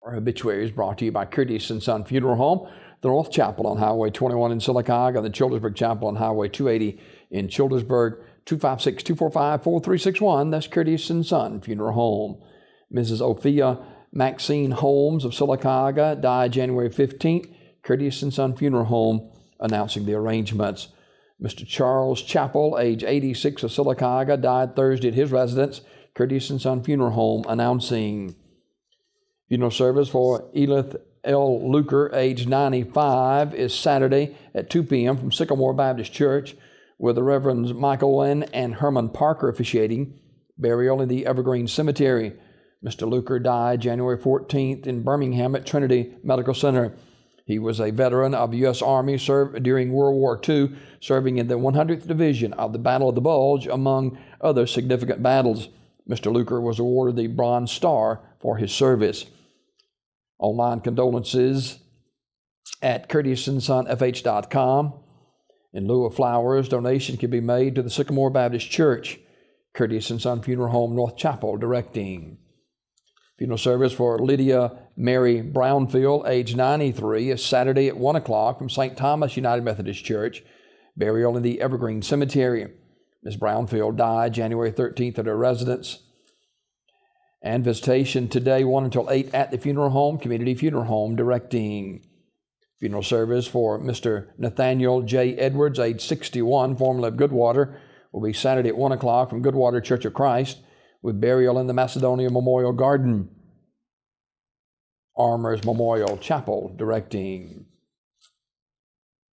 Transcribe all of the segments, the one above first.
Our obituaries brought to you by Curtis and Son Funeral Home, the North Chapel on Highway 21 in Sylacauga, the Childersburg Chapel on Highway 280 in Childersburg, 256-245-4361. That's Curtis and Son Funeral Home. Mrs. Ophia Maxine Holmes of Sylacauga died January 15th. Curtis and Son Funeral Home announcing the arrangements. Mr. Charles Chappell, age 86 of Sylacauga, died Thursday at his residence. Curtis and Son Funeral Home announcing. Funeral service for Elith L. Luker, age 95, is Saturday at 2 p.m. from Sycamore Baptist Church, with the Reverends Michael Lynn and Herman Parker officiating. Burial in the Evergreen Cemetery. Mr. Luker died January 14th in Birmingham at Trinity Medical Center. He was a veteran of the U.S. Army, served during World War II, serving in the 100th Division of the Battle of the Bulge, among other significant battles. Mr. Luker was awarded the Bronze Star for his service. Online condolences at curtisandsonfh.com. In lieu of flowers, donations can be made to the Sycamore Baptist Church, Curtis and Son Funeral Home, North Chapel, directing. Funeral service for Lydia Mary Brownfield, age 93, is Saturday at 1 o'clock from St. Thomas United Methodist Church. Burial in the Evergreen Cemetery. Ms. Brownfield died January 13th at her residence. And visitation today, 1 until 8 at the funeral home, Community Funeral Home, directing. Funeral service for Mr. Nathaniel J. Edwards, age 61, formerly of Goodwater, will be Saturday at 1 o'clock from Goodwater Church of Christ, with burial in the Macedonia Memorial Garden. Armours Memorial Chapel, directing.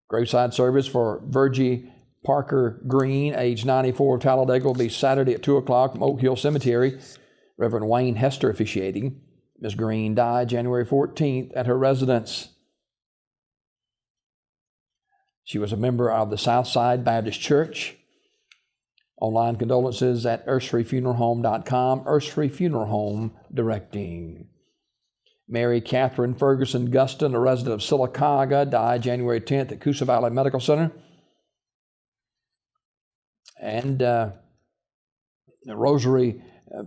Graveside service for Virgie Parker Green, age 94 of Talladega, will be Saturday at 2 o'clock from Oak Hill Cemetery. Reverend Wayne Hester officiating. Ms. Green died January 14th at her residence. She was a member of the Southside Baptist Church. Online condolences at urshreyfuneralhome.com. Urshrey Funeral Home, directing. Mary Catherine Ferguson Guston, a resident of Sylacauga, died January 10th at Coosa Valley Medical Center. And the Rosary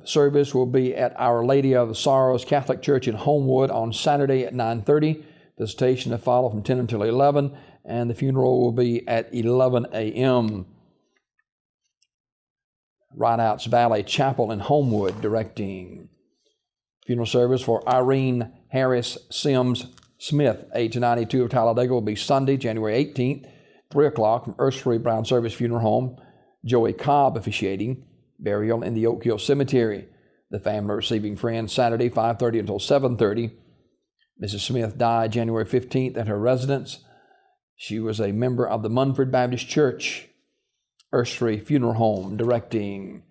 service will be at Our Lady of the Sorrows Catholic Church in Homewood on Saturday at 9:30. Visitation to follow from 10 until 11, and the funeral will be at 11 a.m. Rideouts Valley Chapel in Homewood, directing. Funeral service for Irene Harris Sims Smith, age 92 of Talladega, will be Sunday, January 18th, 3 o'clock from Urshrey Brown Service Funeral Home. Joey Cobb officiating. Burial in the Oak Hill Cemetery. The family receiving friends Saturday, 5:30 until 7:30. Mrs. Smith died January 15th at her residence. She was a member of the Munford Baptist Church, Urshrey Funeral Home, directing.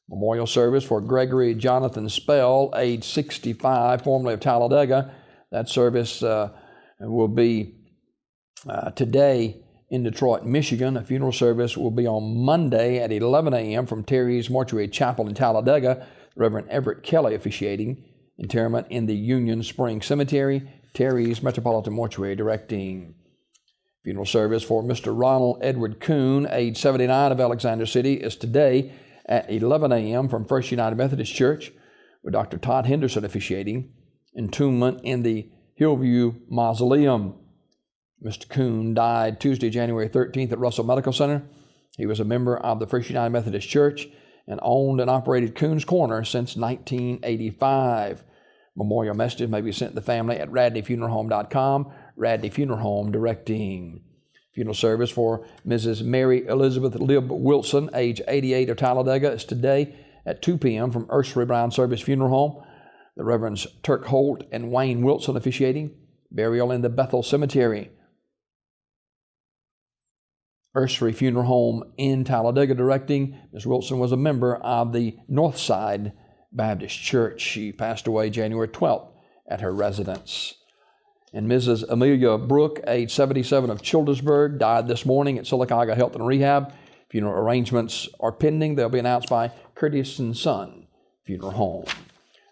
Memorial service for Gregory Jonathan Spell, age 65, formerly of Talladega. That service will be today in Detroit, Michigan. A funeral service will be on Monday at 11 a.m. from Terry's Mortuary Chapel in Talladega. Reverend Everett Kelly officiating. Interment in the Union Spring Cemetery, Terry's Metropolitan Mortuary, directing. Funeral service for Mr. Ronald Edward Kuhn, age 79 of Alexander City, is today at 11 a.m. from First United Methodist Church, with Dr. Todd Henderson officiating. Entombment in the Hillview Mausoleum. Mr. Kuhn died Tuesday, January 13th at Russell Medical Center. He was a member of the First United Methodist Church and owned and operated Kuhn's Corner since 1985. Memorial messages may be sent to the family at radneyfuneralhome.com. Radney Funeral Home, directing. Funeral service for Mrs. Mary Elizabeth Libb Wilson, age 88 of Talladega, is today at 2 p.m. from Urshrey Brown Service Funeral Home. The Reverends Turk Holt and Wayne Wilson officiating. Burial in the Bethel Cemetery. Urshrey Funeral Home in Talladega, directing. Ms. Wilson was a member of the Northside Baptist Church. She passed away January 12th at her residence. And Mrs. Amelia Brook, age 77 of Childersburg, died this morning at Sylacauga Health and Rehab. Funeral arrangements are pending. They'll be announced by Curtis and Son Funeral Home.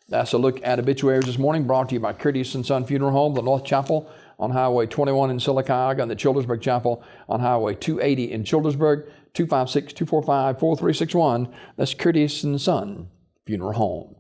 That's a look at obituaries this morning, brought to you by Curtis and Son Funeral Home, the North Chapel on Highway 21 in Sylacauga, and the Childersburg Chapel on Highway 280 in Childersburg, 256-245-4361. That's Curtis and Son Funeral Home.